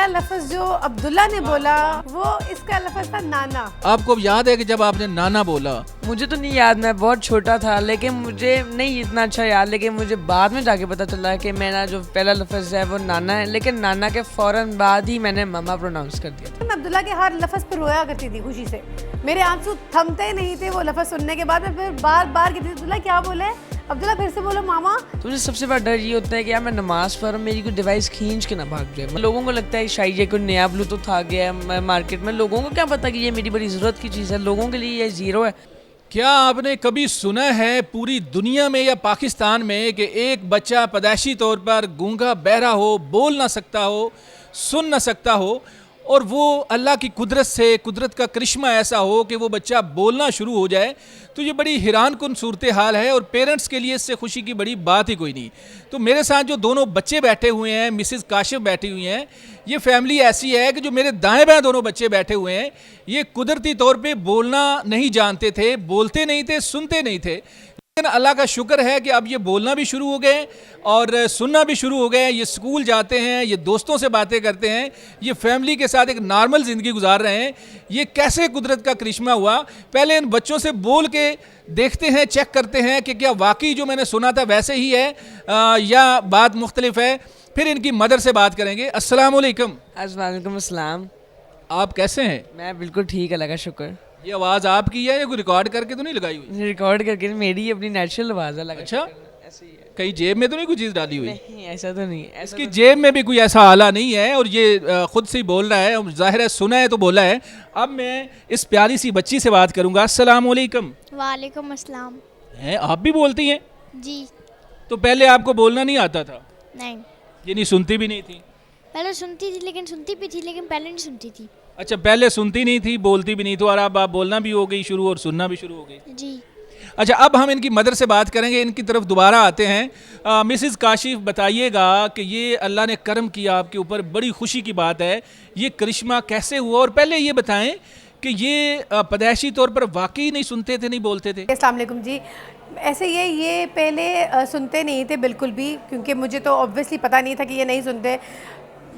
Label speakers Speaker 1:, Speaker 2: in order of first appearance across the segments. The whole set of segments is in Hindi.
Speaker 1: पहला लफ्ज जो अब्दुल्ला ने बोला वो इसका लफ्ज था नाना।
Speaker 2: आपको याद है कि जब आपने नाना बोला?
Speaker 3: मुझे तो नहीं याद, मैं बहुत छोटा था, लेकिन मुझे नहीं इतना अच्छा याद, लेकिन मुझे बाद में जाके पता चला कि मेरा जो पहला लफ्ज है वो नाना है, लेकिन नाना के फौरन बाद ही मैंने मामा प्रोनाउंस कर दिया।
Speaker 1: मैं अब्दुल्ला के हर लफ्ज पर रोया करती थी खुशी से, मेरे आंसू थमते नहीं थे वो लफ्ज सुनने के बाद। मैं फिर बार बार कहती थी अब्दुल्ला क्या बोले, अब्दुल्ला फिर से बोलो मामा।
Speaker 3: तो मुझे सबसे बड़ा डर ये होता है कि यार मैं नमाज पढ़ रहा हूं, मेरी कोई डिवाइस खींच के ना भाग जाए। लोगों को लगता है शायद ये कोई नया ब्लूटूथ आ गया है मार्केट में, लोगों को क्या पता कि ये मेरी बड़ी ज़रूरत की चीज़ है, लोगों के लिए ये ज़ीरो है।
Speaker 2: क्या आपने कभी सुना है पूरी दुनिया में या पाकिस्तान में कि एक बच्चा पैदाइशी तौर पर गूंगा बहरा हो, बोल ना सकता हो, सुन ना सकता हो, और वो अल्लाह की कुदरत से, कुदरत का करिश्मा ऐसा हो कि वो बच्चा बोलना शुरू हो जाए? तो ये बड़ी हैरान कुन सूरत हाल है और पेरेंट्स के लिए इससे खुशी की बड़ी बात ही कोई नहीं। तो मेरे साथ जो दोनों बच्चे बैठे हुए हैं, मिसेस काशिफ बैठी हुई हैं, ये फैमिली ऐसी है कि जो मेरे दाएं बाएं दोनों बच्चे बैठे हुए हैं, ये कुदरती तौर पे बोलना नहीं जानते थे, बोलते नहीं थे, सुनते नहीं थे, लेकिन अल्लाह का शुक्र है कि अब ये बोलना भी शुरू हो गए और सुनना भी शुरू हो गए। ये स्कूल जाते हैं, ये दोस्तों से बातें करते हैं, ये फैमिली के साथ एक नॉर्मल ज़िंदगी गुजार रहे हैं। ये कैसे कुदरत का करिश्मा हुआ? पहले इन बच्चों से बोल के देखते हैं, चेक करते हैं कि क्या वाकई जो मैंने सुना था वैसे ही है या बात मुख्तलिफ है। फिर इनकी मदर से बात करेंगे। अस्सलाम वालेकुम।
Speaker 3: वालेकुम अस्सलाम।
Speaker 2: आप कैसे हैं?
Speaker 3: मैं बिल्कुल ठीक, अल्लाह का शुक्र।
Speaker 2: ये आवाज़ आपकी है या कोई रिकॉर्ड करके तो नहीं लगाई हुई?
Speaker 3: रिकॉर्ड करके मेरी अपनी नेचुरल आवाज़ है।
Speaker 2: अच्छा,
Speaker 3: ऐसे ही है।
Speaker 2: कहीं जेब में तो नहीं कोई चीज़ डाली हुई?
Speaker 3: नहीं, ऐसा तो नहीं है।
Speaker 2: इसकी जेब में भी कोई ऐसा आला नहीं है और ये खुद से ही बोल रहा है, जाहिर है सुना है तो बोला है। अब मैं इस प्यारी सी बच्ची से बात करूंगा। अस्सलाम वालेकुम।
Speaker 4: वालेकुम अस्सलाम।
Speaker 2: हैं, आप भी बोलती हैं?
Speaker 4: जी
Speaker 2: तो पहले आपको बोलना नहीं आता था?
Speaker 4: नहीं,
Speaker 2: ये नहीं सुनती भी नहीं थी?
Speaker 4: पहले सुनती थी लेकिन सुनती भी थी, लेकिन पहले नहीं सुनती थी।
Speaker 2: अच्छा, पहले सुनती नहीं थी, बोलती भी नहीं थी, और अब आप बोलना भी हो गई शुरू और सुनना भी शुरू हो गई।
Speaker 4: जी
Speaker 2: अच्छा, अब हम इनकी मदर से बात करेंगे, इनकी तरफ दोबारा आते हैं। मिसिस काशिफ, बताइएगा कि ये अल्लाह ने करम किया आपके ऊपर, बड़ी खुशी की बात है, ये करिश्मा कैसे हुआ? और पहले ये बताएं कि ये पैदाइशी तौर पर वाकई नहीं सुनते थे, नहीं बोलते थे?
Speaker 1: अस्सलाम वालेकुम जी। ऐसे ये पहले सुनते नहीं थे बिल्कुल भी, क्योंकि मुझे तो ऑब्वियसली पता नहीं था कि ये नहीं सुनते,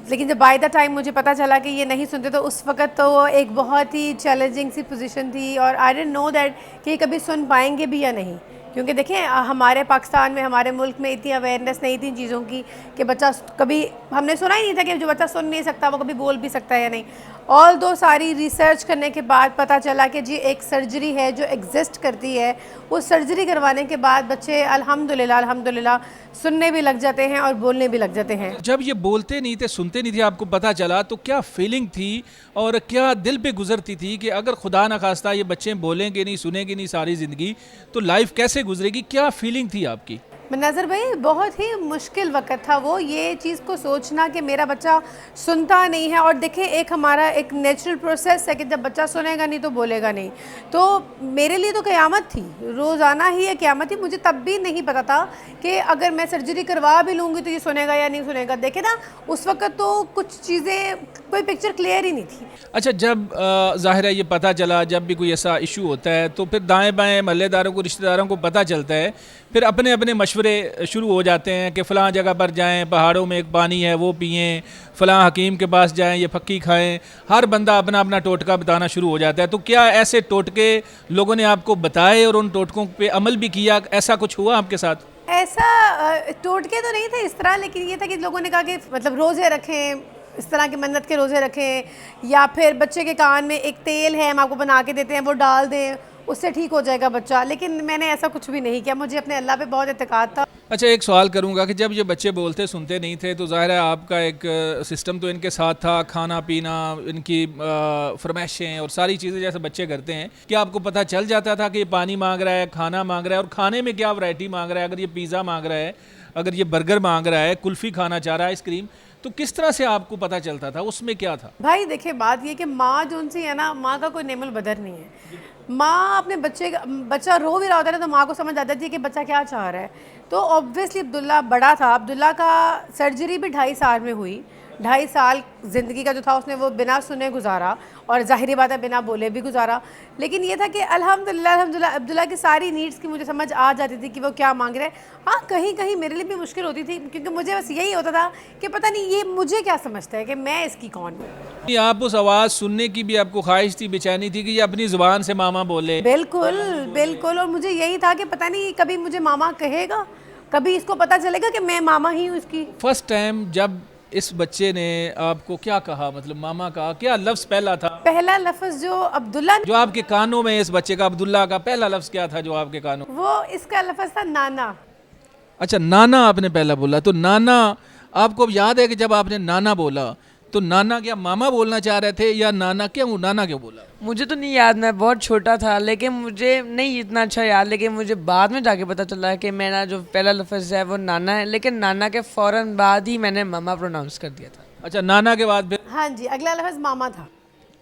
Speaker 1: लेकिन जब बाय द टाइम मुझे पता चला कि ये नहीं सुनते तो उस वक्त तो एक बहुत ही चैलेंजिंग सी पोजीशन थी और आई डिडंट नो दैट कि ये कभी सुन पाएंगे भी या नहीं। क्योंकि देखें, हमारे पाकिस्तान में, हमारे मुल्क में इतनी अवेयरनेस नहीं थी चीज़ों की कि बच्चा कभी, हमने सुना ही नहीं था कि जो बच्चा सुन नहीं सकता वो कभी बोल भी सकता है या नहीं। ऑल दो सारी रिसर्च करने के बाद पता चला कि जी एक सर्जरी है जो एग्जिस्ट करती है, उस सर्जरी करवाने के बाद बच्चे अल्हम्दुलिल्लाह सुनने भी लग जाते हैं और बोलने भी लग जाते हैं।
Speaker 2: जब ये बोलते नहीं थे, सुनते नहीं थे, आपको पता चला तो क्या फीलिंग थी और क्या दिल पे गुजरती थी कि अगर खुदा न खास्ता ये बच्चे बोलेंगे नहीं, सुनेंगे नहीं सारी ज़िंदगी, तो लाइफ कैसे गुजरेगी? क्या फीलिंग थी आपकी?
Speaker 1: मनाज़र भाई, बहुत ही मुश्किल वक़्त था वो, ये चीज़ को सोचना कि मेरा बच्चा सुनता नहीं है। और देखें, एक हमारा एक नेचुरल प्रोसेस है कि जब बच्चा सुनेगा नहीं तो बोलेगा नहीं, तो मेरे लिए तो क़यामत थी, रोज़ाना ही ये क़यामत थी। मुझे तब भी नहीं पता था कि अगर मैं सर्जरी करवा भी लूँगी तो ये सुनेगा या नहीं सुनेगा। देखे ना, उस वक़्त तो कुछ चीज़ें, कोई पिक्चर क्लियर ही नहीं थी।
Speaker 2: अच्छा, जब ज़ाहिर है ये पता चला, जब भी कोई ऐसा इशू होता है तो फिर दाएं बाएं महल्लेदारों को, रिश्तेदारों को पता चलता है, फिर अपने अपने मशवरे शुरू हो जाते हैं कि फ़लाँ जगह पर जाएं, पहाड़ों में एक पानी है वो पिएं, फ़लाँ हकीम के पास जाएं, ये फक्की खाएं। हर बंदा अपना अपना टोटका बताना शुरू हो जाता है। तो क्या ऐसे टोटके लोगों ने आपको बताए और उन टोटकों पे अमल भी किया? ऐसा कुछ हुआ आपके साथ?
Speaker 1: ऐसा टोटके तो नहीं थे इस तरह, लेकिन ये था कि लोगों ने कहा कि मतलब रोज़े रखें, इस तरह की मन्नत के रोज़े रखें, या फिर बच्चे के कान में एक तेल है हम आपको बना के देते हैं वो डाल दें, उससे ठीक हो जाएगा बच्चा। लेकिन मैंने ऐसा कुछ भी नहीं किया, मुझे अपने अल्लाह पे बहुत इत्तेकाद था।
Speaker 2: अच्छा, एक सवाल करूंगा कि जब ये बच्चे बोलते सुनते नहीं थे तो ज़ाहिर है आपका एक सिस्टम तो इनके साथ था, खाना पीना, इनकी फरमाइशें और सारी चीज़ें जैसे बच्चे करते हैं, क्या आपको पता चल जाता था कि ये पानी मांग रहा है, खाना मांग रहा है, और खाने में क्या वैरायटी मांग रहा है? अगर ये पिज़्ज़ा मांग रहा है, अगर ये बर्गर मांग रहा है, कुल्फ़ी खाना चाह रहा है, आइसक्रीम, तो किस तरह से आपको पता चलता था? उसमें क्या था?
Speaker 1: भाई देखिए, बात ये कि माँ जो उनसी है ना, माँ का कोई नेमुल बदर नहीं है। माँ अपने बच्चा रो भी रहा होता है तो माँ को समझ आता थी कि बच्चा क्या चाह रहा है। तो ऑब्वियसली अब्दुल्ला बड़ा था, अब्दुल्ला का सर्जरी भी 2.5 साल में हुई। 2.5 साल ज़िंदगी का जो था उसने वो बिना सुने गुजारा, और ज़ाहिरी बात है बिना बोले भी गुजारा। लेकिन ये था कि अल्हम्दुलिल्लाह अब्दुल्ला की सारी नीड्स की मुझे समझ आ जाती थी कि वो क्या मांग रहे हैं। हाँ, कहीं कहीं मेरे लिए भी मुश्किल होती थी, क्योंकि मुझे बस यही होता था कि पता नहीं ये मुझे क्या समझता है कि मैं इसकी कौन हूँ।
Speaker 2: कि आप उस आवाज़ सुनने की भी आपको ख्वाहिश थी, बेचैनी थी कि ये अपनी ज़ुबान से मामा बोले?
Speaker 1: बिल्कुल बिल्कुल, और मुझे यही था कि पता नहीं कभी मुझे मामा कहेगा, कभी इसको पता चलेगा कि मैं मामा ही हूँ इसकी।
Speaker 2: फर्स्ट टाइम जब इस बच्चे ने आपको क्या कहा, मतलब मामा का क्या लफ्ज़ पहला था?
Speaker 1: पहला लफ्ज़ जो अब्दुल्ला
Speaker 2: जो आपके कानों में इस बच्चे का, अब्दुल्ला का पहला लफ्ज़ क्या था जो आपके कानों?
Speaker 1: वो इसका लफ्ज़ था नाना।
Speaker 2: अच्छा, नाना आपने पहला बोला। तो नाना, आपको अब याद है कि जब आपने नाना बोला तो नाना क्या मामा बोलना चाह रहे थे, या नाना क्यों बोला?
Speaker 3: मुझे तो नहीं याद, मैं बहुत छोटा था, लेकिन मुझे नहीं इतना अच्छा याद, लेकिन मुझे बाद में जाके पता चला कि मेरा जो पहला लफ्ज़ है वो नाना है, लेकिन नाना के फ़ौरन बाद ही मैंने मामा प्रोनाउंस कर दिया था।
Speaker 2: अच्छा, नाना के बाद फिर
Speaker 1: हाँ जी, अगला लफ्ज़ मामा था।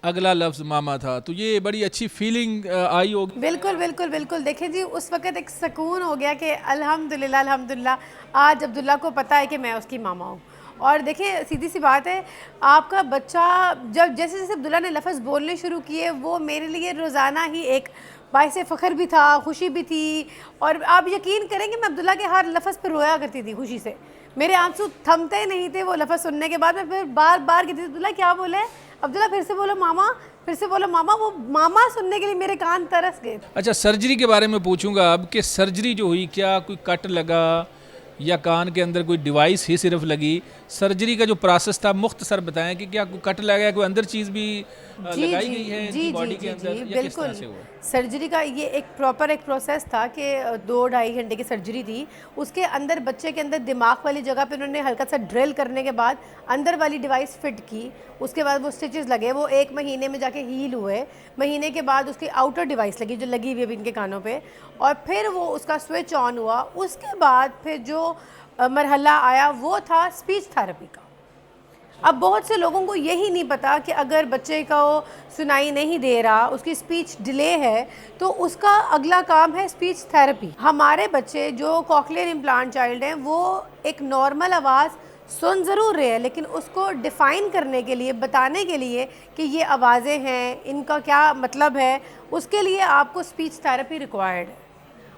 Speaker 2: अगला लफ्ज़ मामा था। तो ये बड़ी अच्छी फीलिंग आई होगी।
Speaker 1: बिल्कुल बिल्कुल बिल्कुल। देखिए जी, उस वक़्त एक सुकून हो गया कि अल्हम्दुलिल्लाह आज अब्दुल्ला को पता है कि मैं उसकी मामा हूँ। और देखिए, सीधी सी बात है, आपका बच्चा जब जैसे जैसे अब्दुल्ला ने लफ्ज़ बोलने शुरू किए, वो मेरे लिए रोज़ाना ही एक बाइस फ़ख्र भी था, खुशी भी थी। और आप यकीन करेंगे, मैं अब्दुल्ला के हर लफ्ज़ पर रोया करती थी खुशी से। मेरे आंसू थमते नहीं थे वो लफ्ज़ सुनने के बाद। मैं फिर बार बार कहती थी, अब्दुल्ला क्या बोले, अब्दुल्ला फिर से बोलो मामा, फिर से बोलो मामा। वो मामा सुनने के लिए मेरे कान तरस गए।
Speaker 2: अच्छा, सर्जरी के बारे में पूछूंगा अब कि सर्जरी जो हुई, क्या कोई कट लगा या कान के अंदर कोई डिवाइस ही सिर्फ लगी? सर्जरी का जो प्रोसेस था मुख्तसर बताएं कि क्या कोई कट लगा, कोई अंदर चीज़ भी लगाई गई है इनकी बॉडी के अंदर, या किस तरह से हुआ?
Speaker 1: सर्जरी का ये एक प्रॉपर एक प्रोसेस था कि 2-2.5 घंटे की सर्जरी थी। उसके अंदर बच्चे के अंदर दिमाग वाली जगह पे उन्होंने हल्का सा ड्रिल करने के बाद अंदर वाली डिवाइस फिट की। उसके बाद वो स्टिचेस लगे, वो 1 महीने में जाके हील हुए। महीने के बाद उसकी आउटर डिवाइस लगी जो लगी हुई है अभी इनके कानों पे, और फिर वो उसका स्विच ऑन हुआ। उसके बाद फिर जो मरहला आया वो था स्पीच थेरेपी का। अब बहुत से लोगों को यही नहीं पता कि अगर बच्चे को सुनाई नहीं दे रहा, उसकी स्पीच डिले है, तो उसका अगला काम है स्पीच थेरेपी। हमारे बच्चे जो कॉकलियर इम्प्लांट चाइल्ड हैं, वो एक नॉर्मल आवाज़ सुन ज़रूर रहे हैं, लेकिन उसको डिफ़ाइन करने के लिए, बताने के लिए कि ये आवाज़ें हैं, इनका क्या मतलब है, उसके लिए आपको स्पीच थेरेपी रिक्वायर्ड है।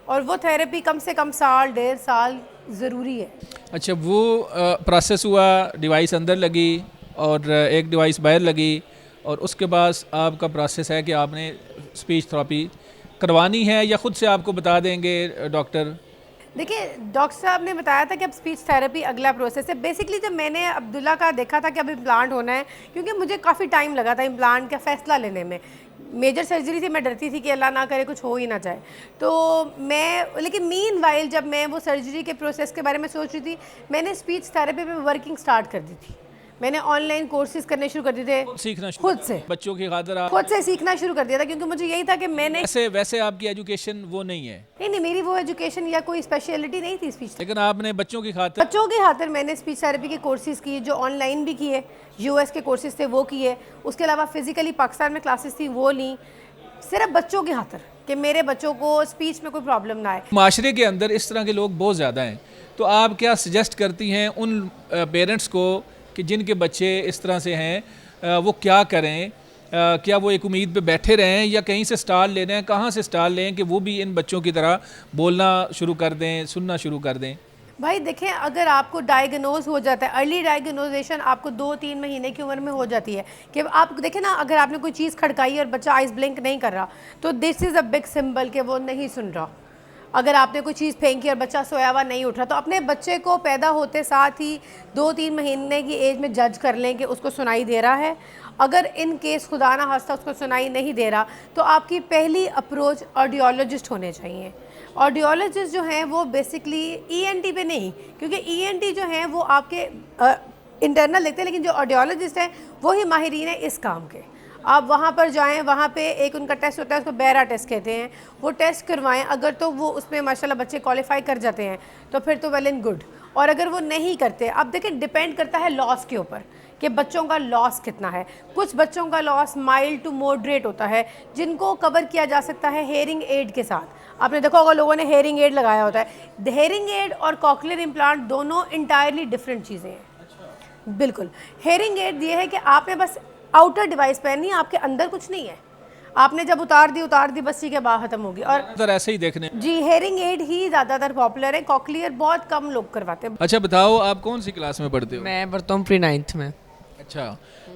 Speaker 1: और वो थेरेपी कम से कम 1.5 साल ज़रूरी है।
Speaker 2: अच्छा, वो प्रोसेस हुआ, डिवाइस अंदर लगी और एक डिवाइस बाहर लगी, और उसके बाद आपका प्रोसेस है कि आपने स्पीच थेरेपी करवानी है, या ख़ुद से आपको बता देंगे डॉक्टर?
Speaker 1: देखिए, डॉक्टर साहब ने बताया था कि अब स्पीच थेरेपी अगला प्रोसेस है। बेसिकली जब मैंने अब्दुल्ला का देखा था कि अब इम्प्लांट होना है, क्योंकि मुझे काफ़ी टाइम लगा था इम्प्लांट का फ़ैसला लेने में। मेजर सर्जरी थी, मैं डरती थी कि अल्लाह ना करे कुछ हो ही ना जाए। तो मैं, लेकिन मीनवाइल जब मैं वो सर्जरी के प्रोसेस के बारे में सोच रही थी, मैंने स्पीच थेरेपी पे वर्किंग स्टार्ट कर दी थी। मैंने ऑनलाइन कोर्सेज करने शुरू कर दिए थे,
Speaker 2: सीखना
Speaker 1: खुद से,
Speaker 2: बच्चों की खातिर आप
Speaker 1: खुद से सीखना शुरू कर दिया था, क्योंकि मुझे यही था कि मैंने
Speaker 2: वैसे आपकी एजुकेशन वो नहीं है?
Speaker 1: नहीं, मेरी वो एजुकेशन या कोई स्पेशलिटी नहीं थी स्पीच,
Speaker 2: लेकिन आपने बच्चों की खातिर
Speaker 1: मैंने स्पीच थेरेपी के कोर्सेज किए, जो ऑनलाइन भी किए, यूएस के कोर्सेज थे वो किए। उसके अलावा फिजिकली पाकिस्तान में क्लासेस थी वो ली, सिर्फ बच्चों की खातिर कि मेरे बच्चों को स्पीच में कोई प्रॉब्लम ना आए।
Speaker 2: माशरे के अंदर इस तरह के लोग बहुत ज़्यादा हैं, तो आप क्या सजेस्ट करती हैं उन पेरेंट्स को कि जिनके बच्चे इस तरह से हैं, वो क्या करें? क्या वो एक उम्मीद पे बैठे रहें, या कहीं से स्टाल ले रहे हैं? कहाँ से स्टाल लें कि वो भी इन बच्चों की तरह बोलना शुरू कर दें, सुनना शुरू कर दें?
Speaker 1: भाई देखें, अगर आपको डायग्नोज हो जाता है, अर्ली डायग्नोजेशन आपको 2-3 महीने की उम्र में हो जाती है, कि आप देखें ना, अगर आपने कोई चीज़ खड़काई और बच्चा आइस ब्लिंक नहीं कर रहा, तो this is a big symbol कि वो नहीं सुन रहा। अगर आपने कोई चीज़ फेंकी और बच्चा सोया हुआ नहीं उठ रहा, तो अपने बच्चे को पैदा होते साथ ही 2-3 महीने की एज में जज कर लें कि उसको सुनाई दे रहा है। अगर इन केस खुदा ना खास्ता उसको सुनाई नहीं दे रहा, तो आपकी पहली अप्रोच ऑडियोलॉजिस्ट होने चाहिए। ऑडियोलॉजिस्ट जो हैं वो बेसिकली ईएनटी पे नहीं, क्योंकि ईएनटी जो हैं वो आपके इंटरनल देखते हैं, लेकिन जो ऑडियोलॉजिस्ट हैं वो ही माहिरीन हैं इस काम के। आप वहाँ पर जाएं, वहाँ पे एक उनका टेस्ट होता है, उसको बैरा टेस्ट कहते हैं, वो टेस्ट करवाएं। अगर तो वो उसमें माशाल्लाह बच्चे क्वालिफाई कर जाते हैं तो फिर तो वेल एंड गुड, और अगर वो नहीं करते, अब देखें डिपेंड करता है लॉस के ऊपर कि बच्चों का लॉस कितना है। कुछ बच्चों का लॉस माइल्ड टू मॉडरेट होता है, जिनको कवर किया जा सकता है हेयरिंग एड के साथ। आपने देखा होगा लोगों ने हेयरिंग एड लगाया होता है। हेयरिंग एड और कॉकलियर इम्प्लांट दोनों इंटायरली डिफरेंट चीज़ें हैं। बिल्कुल। हेयरिंग एड ये है कि आपने बस आउटर डिवाइस पहननी है, आपके अंदर कुछ नहीं है। आपने जब उतार दी बस ठीक है, बात खत्म होगी। और
Speaker 2: ज़्यादातर ऐसे ही देखने।
Speaker 1: जी हेयरिंग एड ही ज़्यादातर पॉपुलर है, कॉकलियर बहुत कम लोग करवाते हैं।
Speaker 2: अच्छा बताओ, आप कौन सी क्लास में पढ़ते हो?
Speaker 3: मैं पढ़ता हूँ प्री 9th में।
Speaker 2: अच्छा,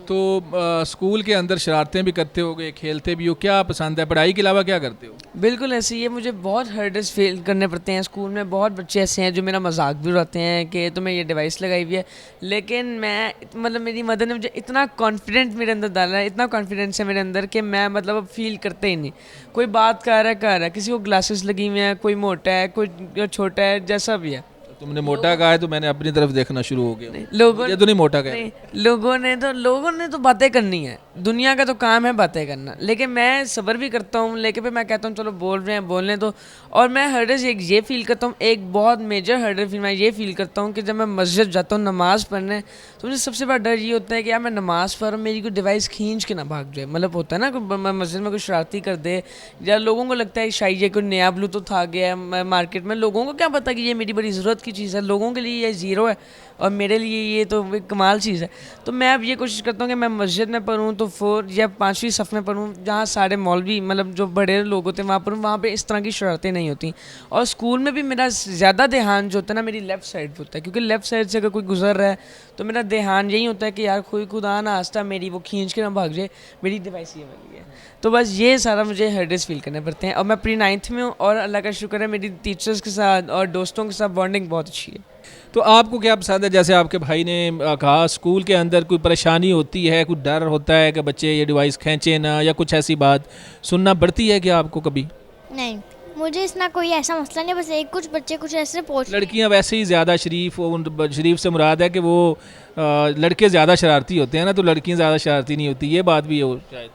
Speaker 2: तो स्कूल के अंदर शरारतें भी करते होगे, खेलते भी हो, क्या पसंद है, पढ़ाई के अलावा क्या करते हो?
Speaker 3: बिल्कुल ऐसे ही है, मुझे बहुत हर्डल्स फेल करने पड़ते हैं। स्कूल में बहुत बच्चे ऐसे हैं जो मेरा मजाक भी उड़ाते हैं कि तुम्हें ये डिवाइस लगाई हुई है, लेकिन मैं मतलब मेरी मदर ने मुझे इतना कॉन्फिडेंट मेरे अंदर डाला है, इतना कॉन्फिडेंस है मेरे अंदर कि मैं मतलब अब फील करते ही नहीं। कोई बात कर रहा है, किसी को ग्लासेस लगी हुई हैं, कोई मोटा है, कोई छोटा है, जैसा भी है।
Speaker 2: तुमने मोटा कहा है तो मैंने अपनी तरफ देखना शुरू हो गया।
Speaker 3: लोगों
Speaker 2: ये तो नहीं मोटा कहा।
Speaker 3: नहीं, लोगों ने तो बातें करनी है, दुनिया का तो काम है बातें करना, लेकिन मैं सब्र भी करता हूँ, लेकिन फिर मैं कहता हूँ चलो बोल रहे हैं बोलने दो। और मैं हर्डल एक ये फील करता हूँ, एक बहुत मेजर हर्डल फिर मैं ये फील करता हूँ कि जब मैं मस्जिद जाता हूँ नमाज़ पढ़ने, तो मुझे सबसे बड़ा डर ये होता है कि यार मैं नमाज़ पढ़ रहा हूँ, मेरी कोई डिवाइस खींच के ना भाग जाए। मतलब होता है ना कोई मस्जिद में कोई शरारती कर दे, या लोगों को लगता है शायद ये कोई नया ब्लूटूथ आ गया है मार्केट में, लोगों को क्या पता कि ये मेरी बड़ी ज़रूरत की चीज़ है, लोगों के लिए ये ज़ीरो है और मेरे लिए ये तो एक कमाल चीज़ है। तो मैं अब ये कोशिश करता हूँ कि मैं मस्जिद में पढ़ूँ तो 4 या 5वीं सफ़ में पढ़ूँ, जहाँ सारे मौलवी मतलब जो बड़े लोग होते हैं वहाँ पढ़ूँ, वहाँ पे इस तरह की शरारतें नहीं होती। और स्कूल में भी मेरा ज़्यादा ध्यान जो होता है ना मेरी लेफ़्ट साइड पर होता है, क्योंकि लेफ़्ट साइड से अगर कोई गुजर रहा है तो मेरा ध्यान यही होता है कि यार कोई खुदा ना आस्ता मेरी वो खींच के ना भाग जाए, मेरी डिवाइस ये वाली है। तो बस ये सारा मुझे हर्डल्स फील करने पड़ते हैं। और मैं प्री 9th में हूँ और अल्लाह का शुक्र है मेरी टीचर्स के साथ और दोस्तों के साथ बॉन्डिंग बहुत अच्छी है।
Speaker 2: तो आपको क्या पसंद है, जैसे आपके भाई ने कहा स्कूल के अंदर कोई परेशानी होती है, कुछ डर होता है कि बच्चे ये डिवाइस खींचे ना, या कुछ ऐसी बात सुनना पड़ती है क्या आपको कभी?
Speaker 4: नहीं, मुझे इसना कोई ऐसा मसला नहीं, बस एक कुछ बच्चे कुछ ऐसे पूछ
Speaker 2: लड़कियां वैसे ही ज़्यादा शरीफ, उन शरीफ से मुराद है कि वो लड़के ज़्यादा शरारती होते हैं ना, तो लड़कियां ज़्यादा शरारती नहीं होती, ये बात भी हो शायद।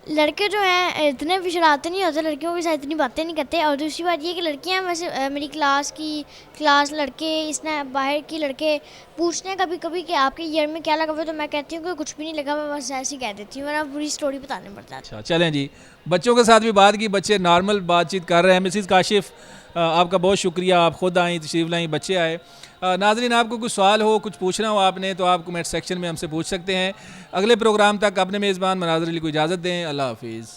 Speaker 4: लड़के जो हैं इतने भी शरारते नहीं होते, लड़कियों के साथ इतनी बातें नहीं करते। और दूसरी बात ये कि लड़कियां वैसे मेरी क्लास लड़के इसने बाहर की लड़के पूछते हैं कभी कभी कि आपके ईयर में क्या लगा हुआ है, तो मैं कहती हूँ कि कुछ भी नहीं लगा, मैं बस ऐसे ही कह देती हूँ, वरना पूरी स्टोरी बताने पड़ता है।
Speaker 2: अच्छा चलें जी, बच्चों के साथ भी बात की, बच्चे नॉर्मल बातचीत कर रहे हैं। मिसिज़ काशिफ, आपका बहुत शुक्रिया, आप ख़ुद आई, तशरीफ़ लाई, बच्चे आए। नाज़रीन, आपको कुछ सवाल हो, कुछ पूछना हो आपने, तो आप कमेंट सेक्शन में हमसे पूछ सकते हैं। अगले प्रोग्राम तक अपने मेज़बान मनाज़िर अली को इजाज़त दें। अल्लाह हाफिज़।